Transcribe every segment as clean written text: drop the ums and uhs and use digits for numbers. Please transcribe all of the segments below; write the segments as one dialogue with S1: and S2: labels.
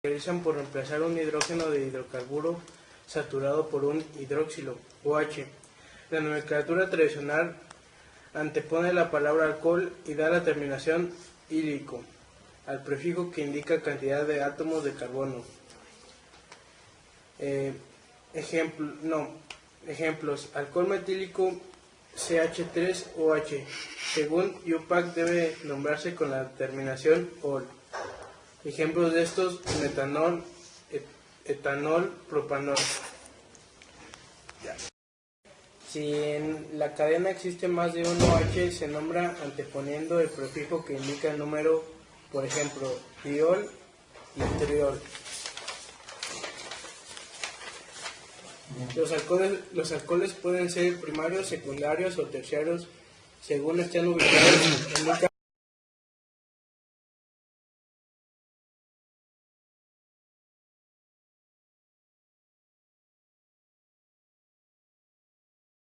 S1: realizan por reemplazar un hidrógeno de hidrocarburo saturado por un hidroxilo, OH. La nomenclatura tradicional antepone la palabra alcohol y da la terminación ílico al prefijo que indica cantidad de átomos de carbono. Ejemplos: alcohol metílico CH3OH. Según IUPAC debe nombrarse con la terminación OL. Ejemplos de estos: metanol, etanol, propanol. Si en la cadena existe más de un OH, se nombra anteponiendo el prefijo que indica el número, por ejemplo, diol y triol. Los alcoholes pueden ser primarios, secundarios o terciarios según estén ubicados en un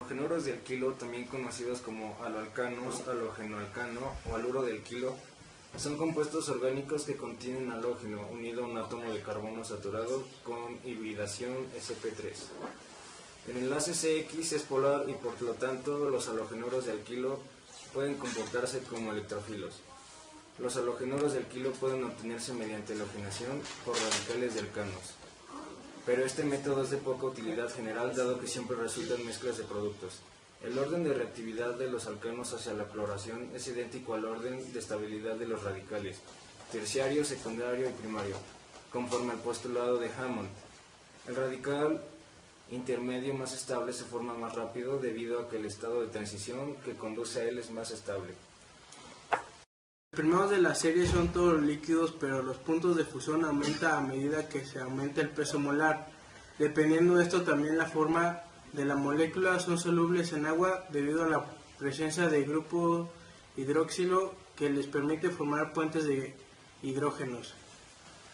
S2: Halógenos de alquilo, también conocidos como aloalcanos, halogenoalcano o haluro de alquilo, son compuestos orgánicos que contienen halógeno unido a un átomo de carbono saturado con hibridación sp3. El enlace CX es polar y por lo tanto los halogenoros de alquilo pueden comportarse como electrofilos. Los halogenoros de alquilo pueden obtenerse mediante halogenación por radicales de alcanos, pero este método es de poca utilidad general dado que siempre resultan mezclas de productos. El orden de reactividad de los alcanos hacia la cloración es idéntico al orden de estabilidad de los radicales, terciario, secundario y primario, conforme al postulado de Hammond. El radical intermedio más estable se forma más rápido debido a que el estado de transición que conduce a él es más estable.
S1: Los primeros de la serie son todos líquidos, pero los puntos de fusión aumentan a medida que se aumenta el peso molar. Dependiendo de esto, también la forma de la molécula son solubles en agua debido a la presencia de grupo hidroxilo que les permite formar puentes de hidrógenos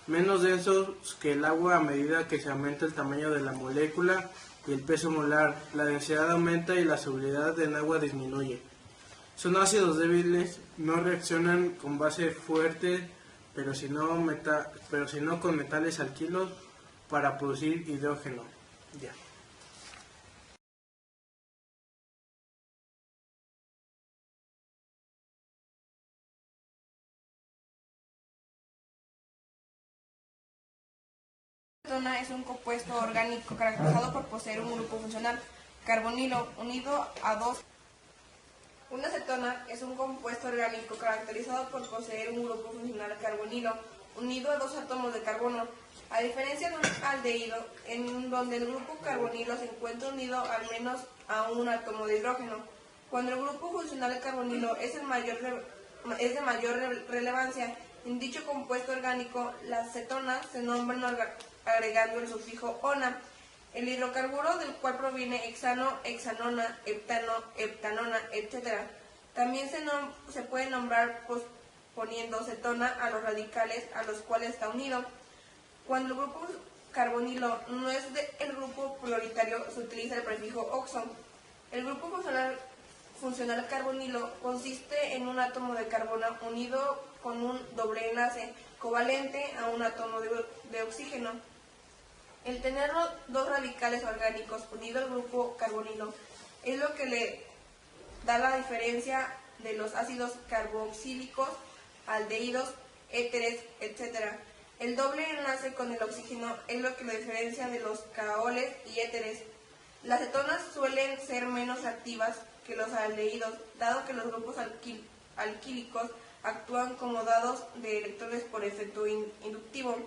S1: menos densos que el agua. A medida que se aumenta el tamaño de la molécula y el peso molar, la densidad aumenta y la solubilidad en agua disminuye. Son ácidos débiles, no reaccionan con base fuerte, pero si no con metales alquilos para producir hidrógeno.
S3: Acetona es un compuesto orgánico caracterizado por poseer un grupo funcional carbonilo unido a dos. Una acetona es un compuesto orgánico caracterizado por poseer un grupo funcional carbonilo unido a dos átomos de carbono, a diferencia de un aldehído, en donde el grupo carbonilo se encuentra unido al menos a un átomo de hidrógeno. Cuando el grupo funcional carbonilo es de mayor relevancia en dicho compuesto orgánico, las cetonas se nombran agregando el sufijo ona. El hidrocarburo del cual proviene hexano, hexanona, heptano, heptanona, etc. También se puede nombrar poniendo cetona a los radicales a los cuales está unido. Cuando el grupo carbonilo no es el grupo prioritario, se utiliza el prefijo oxo. El grupo funcional carbonilo consiste en un átomo de carbono unido con un doble enlace covalente a un átomo de oxígeno. El tener dos radicales orgánicos unidos al grupo carbonilo es lo que le da la diferencia de los ácidos carboxílicos, aldehídos, éteres, etc. El doble enlace con el oxígeno es lo que lo diferencia de los caoles y éteres. Las cetonas suelen ser menos activas que los aldehídos, dado que los grupos alquílicos actúan como dados de electrones por efecto inductivo.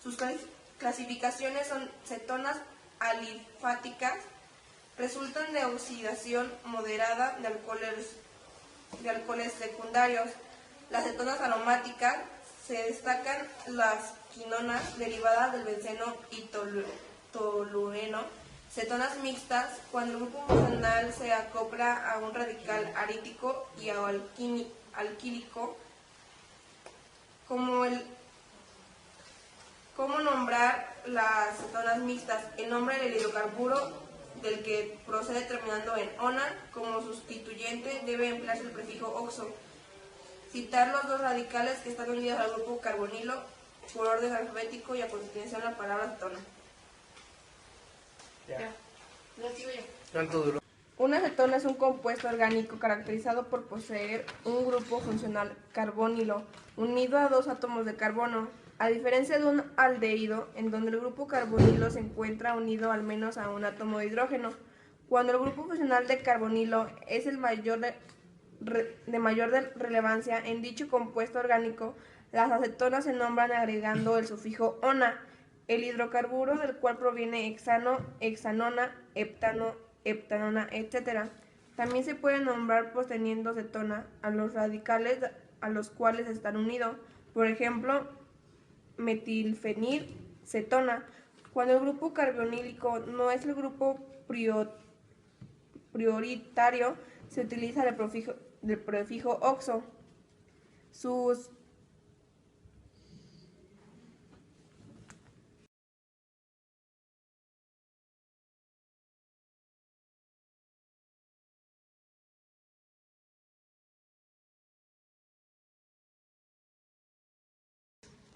S3: Sus clasificaciones son cetonas alifáticas, resultan de oxidación moderada de alcoholes secundarios. Las cetonas aromáticas se destacan las quinonas derivadas del benceno y tolueno. Cetonas mixtas, cuando el grupo funcional se acopla a un radical arítico y a alquílico. ¿Cómo nombrar las cetonas mixtas? El nombre del hidrocarburo del que procede terminando en ona. Como sustituyente debe emplearse el prefijo oxo. Citar los dos radicales que están unidos al grupo carbonilo por orden alfabético y a continuación la palabra acetona.
S1: ¿Cuánto duró?
S3: Una acetona es un compuesto orgánico caracterizado por poseer un grupo funcional carbonilo unido a dos átomos de carbono, a diferencia de un aldehído, en donde el grupo carbonilo se encuentra unido al menos a un átomo de hidrógeno. Cuando el grupo funcional de carbonilo es el mayor relevancia en dicho compuesto orgánico, las acetonas se nombran agregando el sufijo ona, el hidrocarburo del cual proviene hexano, hexanona, heptano, heptanona, etc. También se puede nombrar teniendo acetona a los radicales a los cuales están unidos, por ejemplo, metilfenil cetona. Cuando el grupo carbonílico no es el grupo prioritario, se utiliza el prefijo oxo.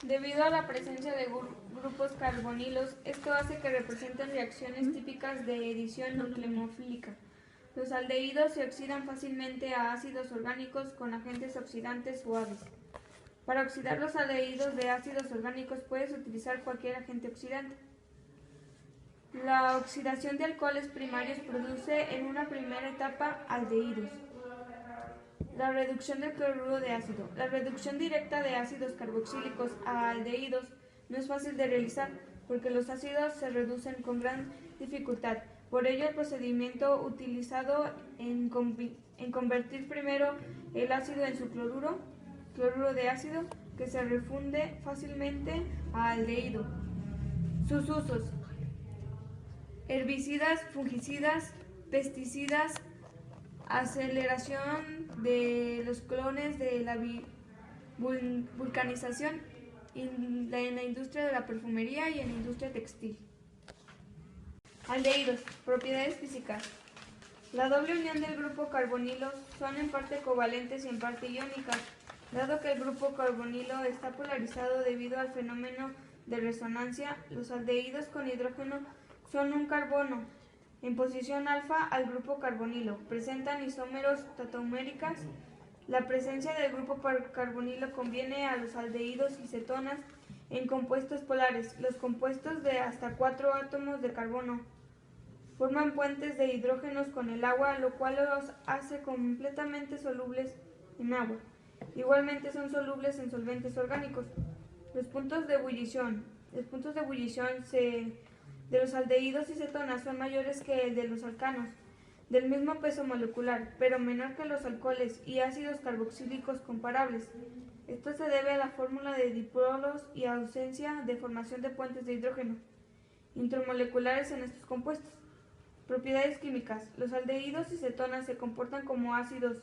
S4: Debido a la presencia de grupos carbonilos, esto hace que representen reacciones típicas de edición nucleofílica. Los aldehídos se oxidan fácilmente a ácidos orgánicos con agentes oxidantes suaves. Para oxidar los aldehídos de ácidos orgánicos puedes utilizar cualquier agente oxidante. La oxidación de alcoholes primarios produce en una primera etapa aldehídos. La reducción del cloruro de ácido. La reducción directa de ácidos carboxílicos a aldehídos no es fácil de realizar porque los ácidos se reducen con gran dificultad. Por ello, el procedimiento utilizado en convertir primero el ácido en su cloruro de ácido, que se refunde fácilmente a aldehído. Sus usos: herbicidas, fungicidas, pesticidas, aceleración de los clones de la vulcanización en la industria de la perfumería y en la industria textil. Aldehídos. Propiedades físicas. La doble unión del grupo carbonilo son en parte covalentes y en parte iónicas. Dado que el grupo carbonilo está polarizado debido al fenómeno de resonancia, los aldehídos con hidrógeno son un carbono en posición alfa al grupo carbonilo. Presentan isómeros tautoméricas. La presencia del grupo carbonilo conviene a los aldehídos y cetonas en compuestos polares. Los compuestos de hasta 4 átomos de carbono forman puentes de hidrógenos con el agua, lo cual los hace completamente solubles en agua. Igualmente son solubles en solventes orgánicos. Los puntos de ebullición. Los puntos de ebullición de los aldehídos y cetonas son mayores que el de los alcanos, del mismo peso molecular, pero menor que los alcoholes y ácidos carboxílicos comparables. Esto se debe a la fórmula de dipolos y ausencia de formación de puentes de hidrógeno intramoleculares en estos compuestos. Propiedades químicas. Los aldehídos y cetonas se comportan como ácidos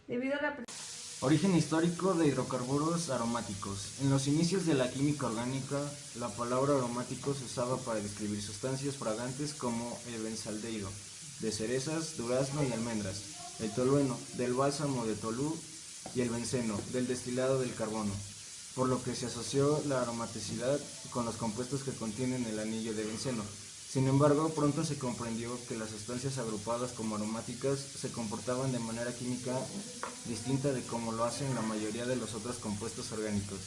S4: debido a la
S2: Origen histórico de hidrocarburos aromáticos. En los inicios de la química orgánica, la palabra aromático se usaba para describir sustancias fragantes como el benzaldehído, de cerezas, durazno y almendras, el tolueno, del bálsamo de tolú y el benceno, del destilado del carbono, por lo que se asoció la aromaticidad con los compuestos que contienen el anillo de benceno. Sin embargo, pronto se comprendió que las sustancias agrupadas como aromáticas se comportaban de manera química distinta de como lo hacen la mayoría de los otros compuestos orgánicos.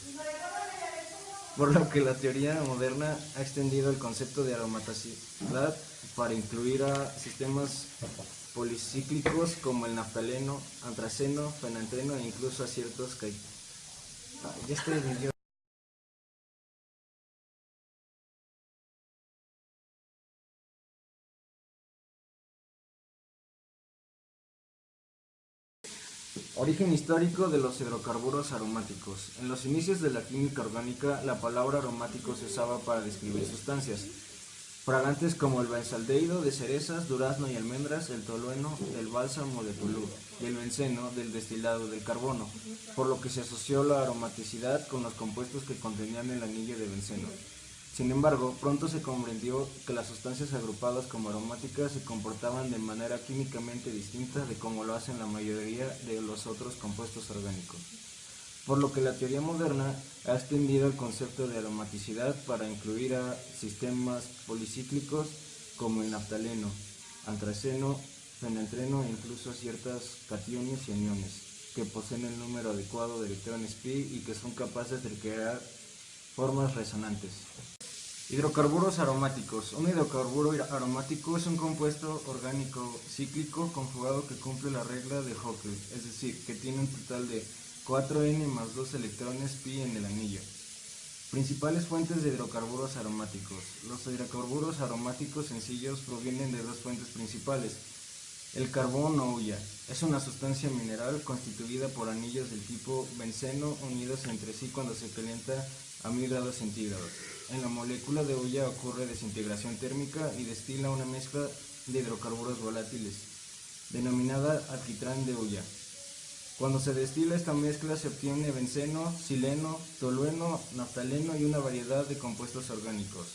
S2: Por lo que la teoría moderna ha extendido el concepto de aromaticidad para incluir a sistemas policíclicos como el naftaleno, antraceno, fenanteno e incluso a ciertos Origen histórico de los hidrocarburos aromáticos. En los inicios de la química orgánica, la palabra aromático se usaba para describir sustancias fragantes como el benzaldehído de cerezas, durazno y almendras, el tolueno del bálsamo de Tulú y el benceno del destilado del carbono, por lo que se asoció la aromaticidad con los compuestos que contenían el anillo de benceno. Sin embargo, pronto se comprendió que las sustancias agrupadas como aromáticas se comportaban de manera químicamente distinta de como lo hacen la mayoría de los otros compuestos orgánicos. por lo que la teoría moderna ha extendido el concepto de aromaticidad para incluir a sistemas policíclicos como el naftaleno, antraceno, fenantreno e incluso a ciertas cationes y aniones que poseen el número adecuado de electrones pi y que son capaces de crear formas resonantes. Hidrocarburos aromáticos. Un hidrocarburo aromático es un compuesto orgánico cíclico conjugado que cumple la regla de Hockley, es decir, que tiene un total de 4n más 2 electrones pi en el anillo. Principales fuentes de hidrocarburos aromáticos. Los hidrocarburos aromáticos sencillos provienen de dos fuentes principales. El carbón o hulla es una sustancia mineral constituida por anillos del tipo benceno unidos entre sí cuando se calienta a 1000 grados centígrados. En la molécula de hulla ocurre desintegración térmica y destila una mezcla de hidrocarburos volátiles, denominada alquitrán de hulla. Cuando se destila esta mezcla se obtiene benceno, sileno, tolueno, naftaleno y una variedad de compuestos orgánicos.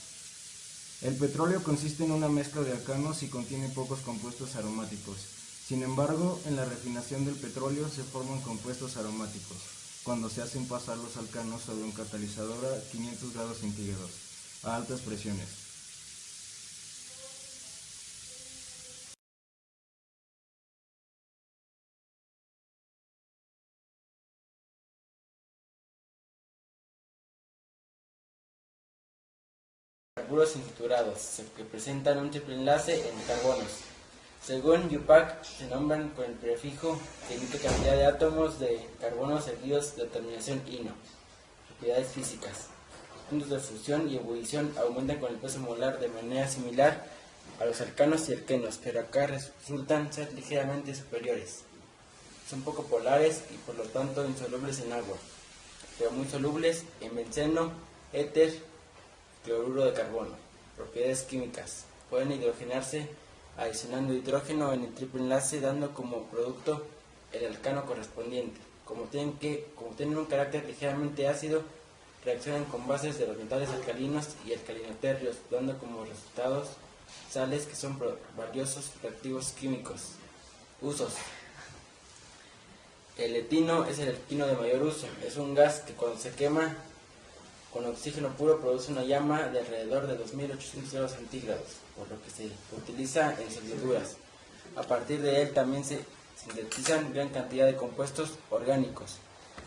S2: El petróleo consiste en una mezcla de alcanos y contiene pocos compuestos aromáticos. Sin embargo, en la refinación del petróleo se forman compuestos aromáticos, cuando se hacen pasar los alcanos sobre un catalizador a 500 grados centígrados, a altas presiones.
S5: Carburos insaturados, que presentan un triple enlace en carbonos. Según IUPAC, se nombran con el prefijo que indica cantidad de átomos de carbono seguidos de terminación ino. Propiedades físicas. Los puntos de fusión y ebullición aumentan con el peso molar de manera similar a los alcanos y alquenos, pero acá resultan ser ligeramente superiores. Son poco polares y por lo tanto insolubles en agua, pero muy solubles en benceno, éter, cloruro de carbono. Propiedades químicas. Pueden hidrogenarse adicionando hidrógeno en el triple enlace, dando como producto el alcano correspondiente. Como tienen un carácter ligeramente ácido, reaccionan con bases de los metales alcalinos y alcalinoterrios, dando como resultados sales que son valiosos reactivos químicos. Usos. El etino es el alquino de mayor uso. Es un gas que cuando se quema con oxígeno puro produce una llama de alrededor de 2800 grados centígrados, por lo que se utiliza en soldaduras. A partir de él también se sintetizan gran cantidad de compuestos orgánicos,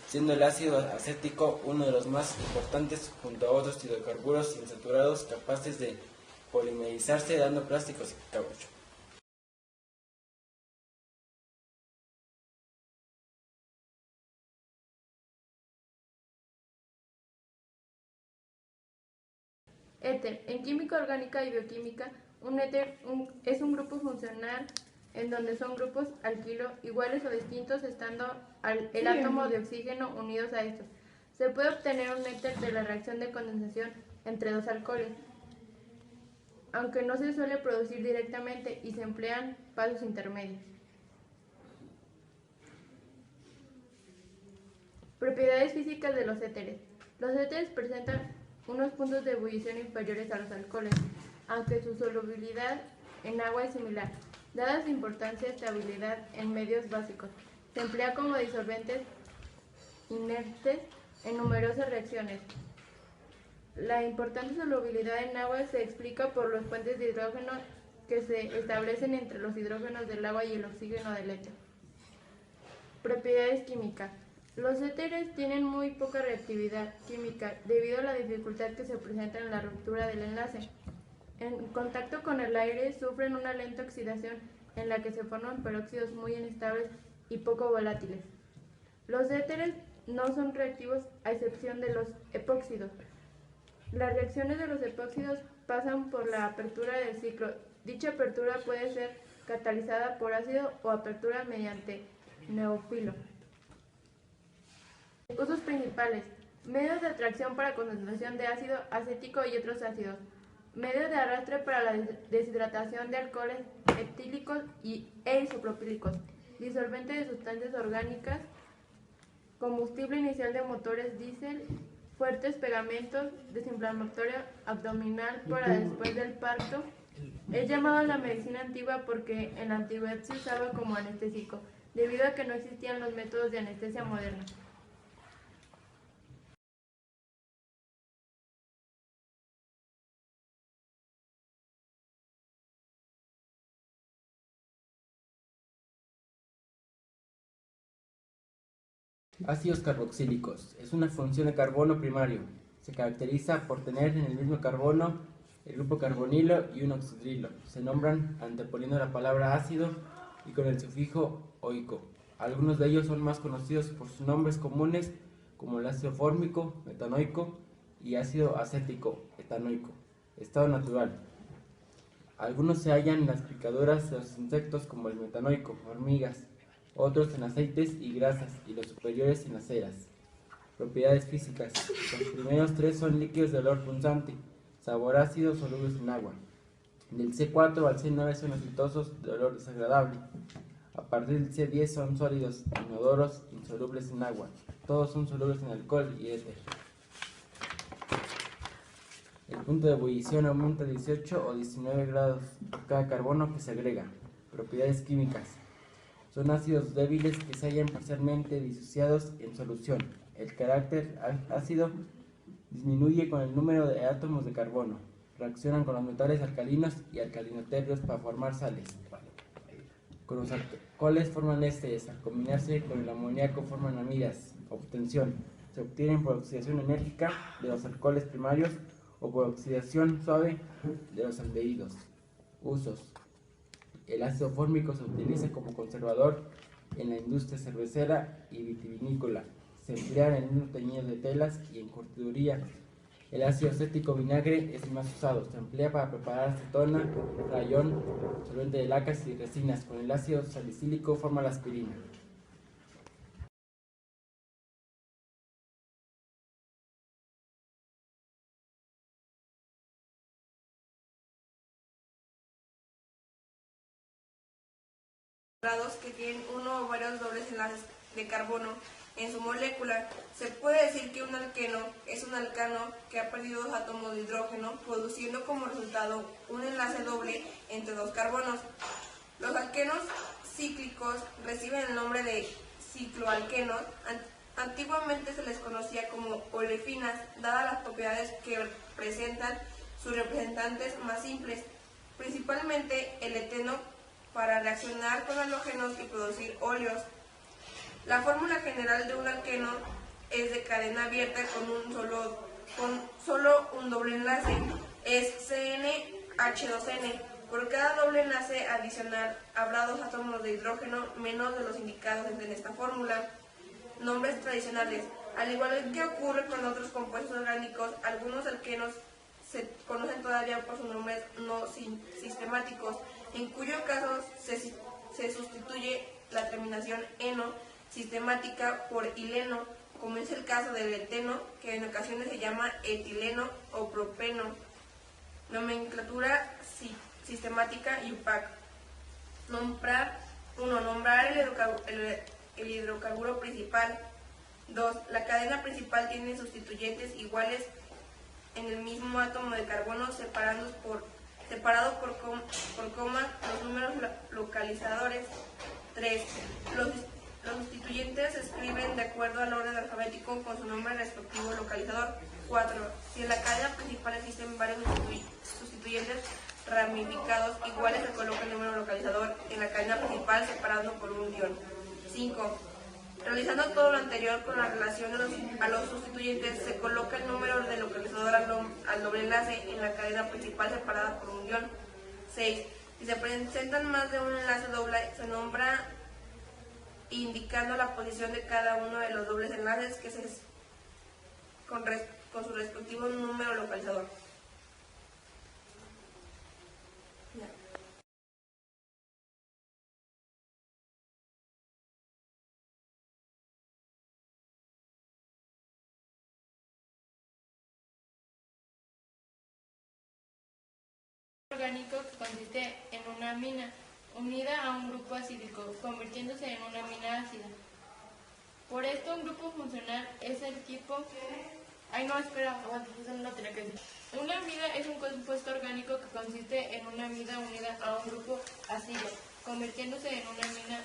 S5: siendo el ácido acético uno de los más importantes junto a otros hidrocarburos insaturados capaces de polimerizarse dando plásticos y caucho.
S4: Éter. En química orgánica y bioquímica, un éter es un grupo funcional en donde son grupos alquilo iguales o distintos estando el átomo de oxígeno unidos a estos. Se puede obtener un éter de la reacción de condensación entre dos alcoholes, aunque no se suele producir directamente y se emplean pasos intermedios. Propiedades físicas de los éteres. Los éteres presentan unos puntos de ebullición inferiores a los alcoholes, aunque su solubilidad en agua es similar. Dada su importancia y estabilidad en medios básicos, se emplea como disolventes inertes en numerosas reacciones. La importante solubilidad en agua se explica por los puentes de hidrógeno que se establecen entre los hidrógenos del agua y el oxígeno del éter. Propiedades químicas. Los éteres tienen muy poca reactividad química debido a la dificultad que se presenta en la ruptura del enlace. En contacto con el aire sufren una lenta oxidación en la que se forman peróxidos muy inestables y poco volátiles. Los éteres no son reactivos a excepción de los epóxidos. Las reacciones de los epóxidos pasan por la apertura del ciclo. Dicha apertura puede ser catalizada por ácido o apertura mediante neófilo. Usos principales. Medios de atracción para concentración de ácido acético y otros ácidos. Medios de arrastre para la deshidratación de alcoholes etílicos e isopropílicos. Disolvente de sustancias orgánicas. Combustible inicial de motores diésel. Fuertes pegamentos. Desinflamatorio abdominal para después del parto. Es llamado la medicina antigua porque en la antigüedad se usaba como anestésico, debido a que no existían los métodos de anestesia modernos.
S5: Ácidos carboxílicos. Es una función de carbono primario. Se caracteriza por tener en el mismo carbono el grupo carbonilo y un oxidrilo. Se nombran anteponiendo la palabra ácido y con el sufijo oico. Algunos de ellos son más conocidos por sus nombres comunes como el ácido fórmico, metanoico y ácido acético, etanoico. Estado natural. Algunos se hallan en las picaduras de los insectos como el metanoico, hormigas, otros en aceites y grasas y los superiores en las ceras. Propiedades físicas. Los primeros tres son líquidos de olor punzante, sabor ácido, solubles en agua. Del C4 al C9 son aceitosos de olor desagradable. A partir del C10 son sólidos, inodoros, insolubles en agua. Todos son solubles en alcohol y éter. El punto de ebullición aumenta a 18 o 19 grados por cada carbono que se agrega. Propiedades químicas. Son ácidos débiles que se hallan parcialmente disociados en solución. El carácter ácido disminuye con el número de átomos de carbono. Reaccionan con los metales alcalinos y alcalinotérios para formar sales. Con los alcoholes forman ésteres. Al combinarse con el amoníaco forman amidas. Obtención. Se obtienen por oxidación enérgica de los alcoholes primarios o por oxidación suave de los aldehídos. Usos. El ácido fórmico se utiliza como conservador en la industria cervecera y vitivinícola. Se emplea en el mismo teñido de telas y en curtiduría. El ácido acético vinagre es el más usado. Se emplea para preparar acetona, rayón, solvente de lacas y resinas. Con el ácido salicílico forma la aspirina.
S3: Que tienen uno o varios dobles enlaces de carbono en su molécula. Se puede decir que un alqueno es un alcano que ha perdido dos átomos de hidrógeno, produciendo como resultado un enlace doble entre dos carbonos. Los alquenos cíclicos reciben el nombre de cicloalquenos. Antiguamente se les conocía como olefinas, dadas las propiedades que presentan sus representantes más simples, principalmente el eteno para reaccionar con halógenos y producir óleos. La fórmula general de un alqueno es de cadena abierta con solo un doble enlace, es CnH2n. Por cada doble enlace adicional habrá dos átomos de hidrógeno menos de los indicados en esta fórmula. Nombres tradicionales. Al igual que ocurre con otros compuestos orgánicos, algunos alquenos se conocen todavía por sus nombres no sistemáticos, en cuyo caso se sustituye la terminación eno sistemática por ileno, como es el caso del eteno, que en ocasiones se llama etileno o propeno. Nomenclatura sistemática y UPAC. Nombrar el hidrocarburo principal. 2. La cadena principal tiene sustituyentes iguales en el mismo átomo de carbono separado por comas los números localizadores. 3. Los sustituyentes se escriben de acuerdo al orden alfabético con su nombre respectivo localizador. 4. Si en la cadena principal existen varios sustituyentes ramificados iguales, se coloca el número localizador en la cadena principal separado por un guión. 5. Realizando todo lo anterior con la relación a los sustituyentes, se coloca el número de localizador al doble enlace en la cadena principal separada por un guión. 6. Si se presentan más de un enlace doble, se nombra indicando la posición de cada uno de los dobles enlaces con su respectivo número localizador.
S4: Orgánico que consiste en una amina unida a un grupo acídico, convirtiéndose en una amina ácida. Por esto, un grupo funcional es el tipo... eso no lo tenía que decir. Una amida es un compuesto orgánico que consiste en una amida unida a un grupo ácido, convirtiéndose en una amina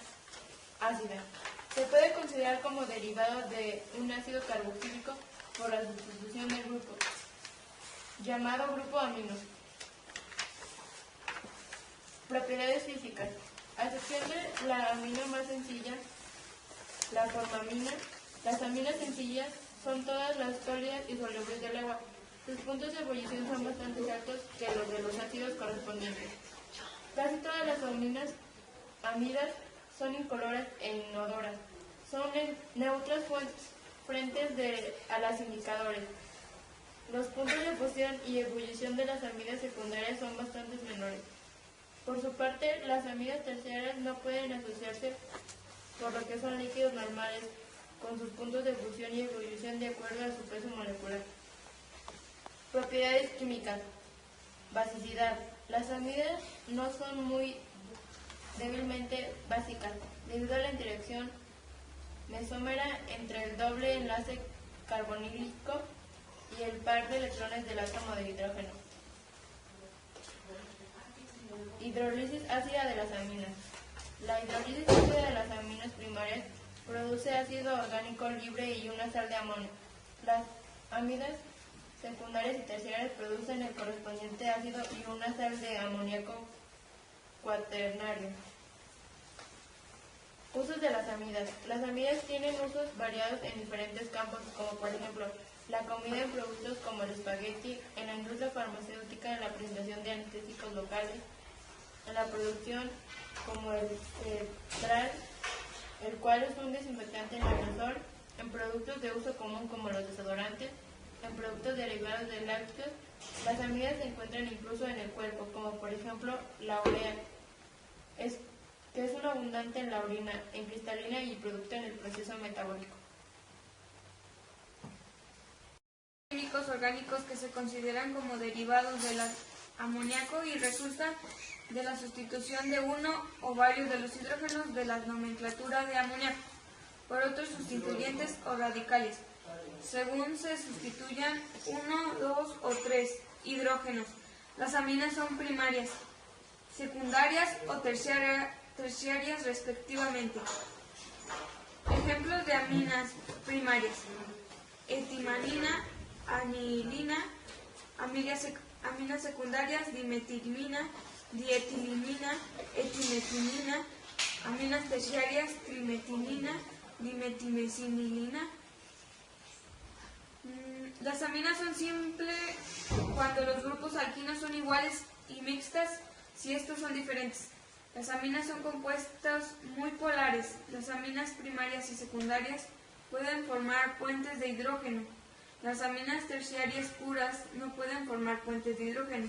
S4: ácida. Se puede considerar como derivado de un ácido carboxílico por la sustitución del grupo, llamado grupo amino. Propiedades físicas. A excepción de la amina más sencilla, la formamina,
S6: Las aminas sencillas son todas las sólidas y solubles del agua. Sus puntos de ebullición son bastante altos que los de los ácidos correspondientes. Casi todas las amidas son incoloras e inodoras. Son neutras frentes a las indicadores. Los puntos de fusión y ebullición de las amidas secundarias son bastante menores. Por su parte, las amidas terciarias no pueden asociarse, por lo que son líquidos normales, con sus puntos de fusión y ebullición de acuerdo a su peso molecular. Propiedades químicas. Basicidad. Las amidas no son muy débilmente básicas, debido a la interacción mesómera entre el doble enlace carbonílico y el par de electrones del átomo de hidrógeno. Hidrólisis ácida de las aminas. La hidrólisis ácida de las aminas primarias produce ácido orgánico libre y una sal de amonio. Las amidas secundarias y terciarias producen el correspondiente ácido y una sal de amoníaco cuaternario. Usos de las amidas. Las amidas tienen usos variados en diferentes campos, como por ejemplo, la comida en productos como el espagueti, en la industria farmacéutica, en la presentación de anestésicos locales, en la producción como el cetral, el cual es un desinfectante en aerosol, en productos de uso común como los desodorantes, en productos derivados de lácteos. Las amidas se encuentran incluso en el cuerpo, como por ejemplo la urea, que es un abundante en la orina, en cristalina y producto en el proceso metabólico.
S4: Químicos orgánicos que se consideran como derivados del amoníaco y resultan de la sustitución de uno o varios de los hidrógenos de la nomenclatura de amoníaco por otros sustituyentes o radicales, según se sustituyan 1, 2 o 3 hidrógenos. Las aminas son primarias, secundarias o terciarias respectivamente. Ejemplos de aminas primarias: etimanina, anilina. Aminas secundarias: dimetilina, dietilimina, etimetimina. Aminas terciarias: trimetilina, dimetilmetilina. Las aminas son simples cuando los grupos alquinos son iguales y mixtas si estos son diferentes. Las aminas son compuestos muy polares. Las aminas primarias y secundarias pueden formar puentes de hidrógeno. Las aminas terciarias puras no pueden formar puentes de hidrógeno.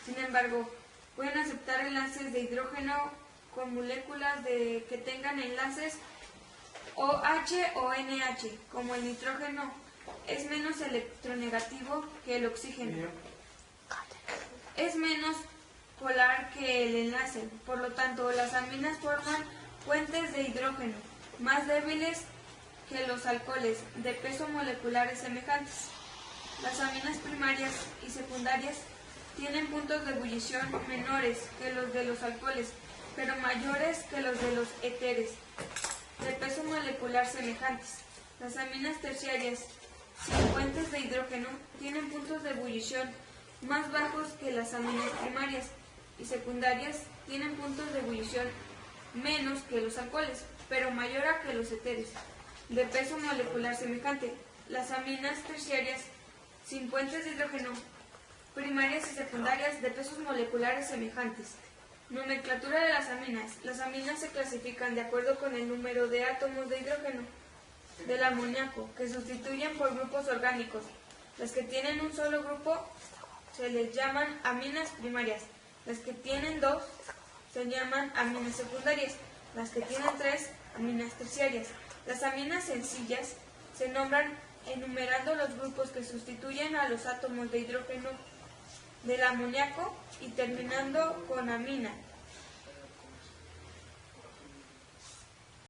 S4: Sin embargo, pueden aceptar enlaces de hidrógeno con moléculas que tengan enlaces OH o NH, como el nitrógeno es menos electronegativo que el oxígeno. Es menos polar que el enlace, por lo tanto las aminas forman puentes de hidrógeno más débiles que los alcoholes, de peso moleculares semejantes. Las aminas primarias y secundarias tienen puntos de ebullición menores que los de los alcoholes, pero mayores que los de los éteres, de peso molecular semejantes. Las aminas terciarias sin puentes de hidrógeno tienen puntos de ebullición más bajos que las aminas primarias y secundarias tienen puntos de ebullición menos que los alcoholes, pero mayor a que los éteres, de peso molecular semejante. Las aminas terciarias sin puentes de hidrógeno, primarias y secundarias, de pesos moleculares semejantes. Nomenclatura de las aminas. Las aminas se clasifican de acuerdo con el número de átomos de hidrógeno del amoníaco que sustituyen por grupos orgánicos. Las que tienen un solo grupo se les llaman aminas primarias. Las que tienen dos se llaman aminas secundarias. Las que tienen tres, aminas terciarias. Las aminas sencillas se nombran enumerando los grupos que sustituyen a los átomos de hidrógeno del amoníaco y terminando con amina.